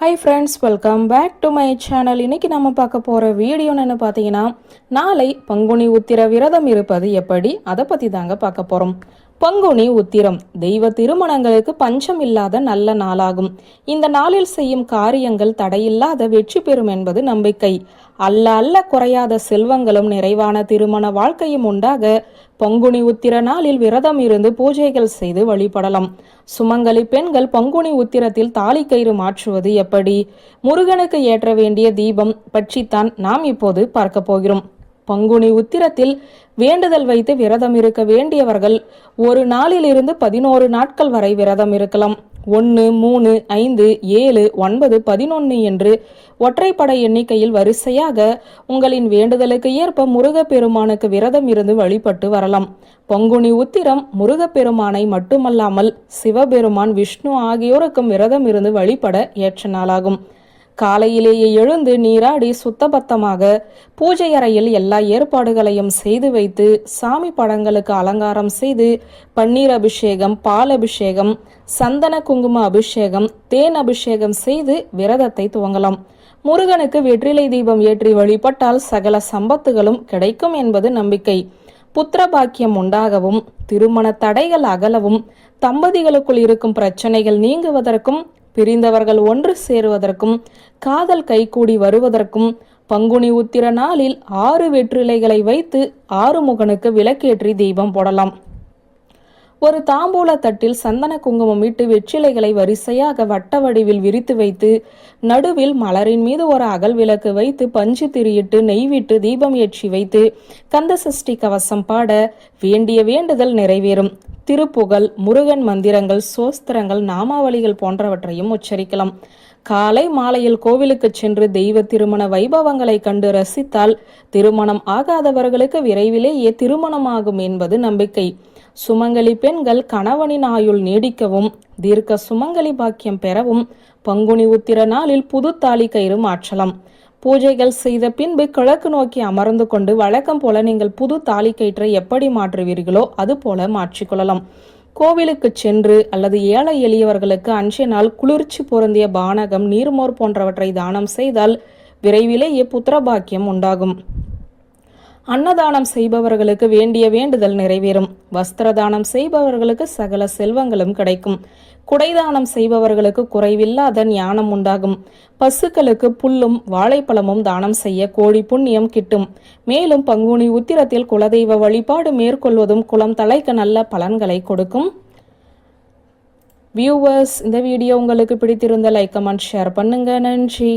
Hi friends, welcome back to my channel. இன்னைக்கு நம்ம பார்க்க போகிற வீடியோ என்னென்னு பார்த்தீங்கன்னா, நாளை பங்குனி உத்திர விரதம் இருப்பது எப்படி, அதை பற்றி தாங்க பார்க்க போகிறோம். பங்குனி உத்திரம் தெய்வ திருமணங்களுக்கு பஞ்சம் இல்லாத நல்ல நாளாகும். இந்த நாளில் செய்யும் காரியங்கள் தடையில்லாத வெற்றி பெறும் என்பது நம்பிக்கை. அல்ல குறையாத செல்வங்களும் நிறைவான திருமண வாழ்க்கையும் உண்டாக பங்குனி உத்திர நாளில் விரதம் இருந்து பூஜைகள் செய்து வழிபடலாம். சுமங்கலி பெண்கள் பங்குனி உத்திரத்தில் தாலி கயிறு மாற்றுவது எப்படி, முருகனுக்கு ஏற்ற வேண்டிய தீபம் பற்றித்தான் நாம் இப்போது பார்க்க போகிறோம். பங்குனி உத்திரத்தில் வேண்டுதல் வைத்து விரதம் இருக்க வேண்டியவர்கள் ஒரு நாளில் இருந்து 11 நாட்கள் வரை விரதம் இருக்கலாம். 1, 3, 5, 7, 9, 11 என்று ஒற்றைப்படை எண்ணிக்கையில் வரிசையாக உங்களின் வேண்டுதலுக்கு ஏற்ப முருகப்பெருமானுக்கு விரதம் இருந்து வழிபட்டு வரலாம். பங்குனி உத்திரம் முருகப்பெருமானை மட்டுமல்லாமல் சிவபெருமான், விஷ்ணு ஆகியோருக்கும் விரதம் இருந்து வழிபட ஏற்ற நாளாகும். காலையிலேயே எழுந்து நீராடி சுத்தபத்தமாக பூஜை அறையில் எல்லா ஏற்பாடுகளையும் செய்து வைத்து சாமி படங்களுக்கு அலங்காரம் செய்து பன்னீர் அபிஷேகம், பால் அபிஷேகம், சந்தன குங்கும அபிஷேகம், தேன் அபிஷேகம் செய்து விரதத்தை துவங்கலாம். முருகனுக்கு வெற்றிலை தீபம் ஏற்றி வழிபட்டால் சகல சம்பத்துகளும் கிடைக்கும் என்பது நம்பிக்கை. புத்திர பாக்கியம் உண்டாகவும், திருமண தடைகள் அகலவும், தம்பதிகளுக்குள் இருக்கும் பிரச்சனைகள் நீங்குவதற்கும், பிரிந்தவர்கள் ஒன்று சேருவதற்கும், காதல் கைகூடி வருவதற்கும் பங்குனி உத்திர நாளில் 6 வெற்றிலைகளை வைத்து ஆறுமுகனுக்கு விளக்கேற்றி தீபம் போடலாம். ஒரு தாம்பூல தட்டில் சந்தன குங்குமம் இட்டு வெற்றிலைகளை வரிசையாக வட்ட வடிவில் விரித்து வைத்து நடுவில் மலரின் மீது ஒரு அகல் விளக்கு வைத்து பஞ்சு திரியிட்டு நெய்விட்டு தீபம் ஏற்றி வைத்து கந்த சஷ்டி கவசம் பாட வேண்டிய வேண்டுதல் நிறைவேறும். திருப்புகழ், முருகன் மந்திரங்கள், சோஸ்திரங்கள், நாமாவளிகள் போன்றவற்றையும் உச்சரிக்கலாம். காலை மாலையில் கோவிலுக்கு சென்று தெய்வ திருமண வைபவங்களை கண்டு ரசித்தால் திருமணம் ஆகாதவர்களுக்கு விரைவிலேயே திருமணமாகும் என்பது நம்பிக்கை. சுமங்கலி பெண்கள் கணவனின் ஆயுள் நீடிக்கவும், தீர்க்க சுமங்கலி பாக்கியம் பெறவும் பங்குனி உத்திர நாளில் புது தாலி கயிறு மாற்றலாம். பூஜைகள் செய்த பின்பு கிழக்கு நோக்கி அமர்ந்து கொண்டு வழக்கம் போல நீங்கள் புது தாலி கயிற்றை எப்படி மாற்றுவீர்களோ அது போல மாற்றிக்கொள்ளலாம். கோவிலுக்கு சென்று அல்லது ஏழை எளியவர்களுக்கு அன்றைய நாள் குளிர்ச்சி பொருந்திய பானகம், நீர்மோர் போன்றவற்றை தானம் செய்தால் விரைவிலேயே புத்திரபாக்கியம் உண்டாகும். அன்னதானம் செய்பவர்களுக்கு வேண்டிய வேண்டுதல் நிறைவேறும். வஸ்திரதானம் செய்பவர்களுக்கு சகல செல்வங்களும் கிடைக்கும். குடைதானம் செய்பவர்களுக்கு குறைவில்லாத ஞானம் உண்டாகும். பசுக்களுக்கு புல்லும் வாழைப்பழமும் தானம் செய்ய கோடி புண்ணியம் கிட்டும். மேலும் பங்குனி உத்திரத்தில் குலதெய்வ வழிபாடு மேற்கொள்வதும் குலம் தலைக்க நல்ல பலன்களை கொடுக்கும். வியூவர்ஸ், இந்த வீடியோ உங்களுக்கு பிடித்திருந்த லைக், கமெண்ட், ஷேர் பண்ணுங்க. நன்றி.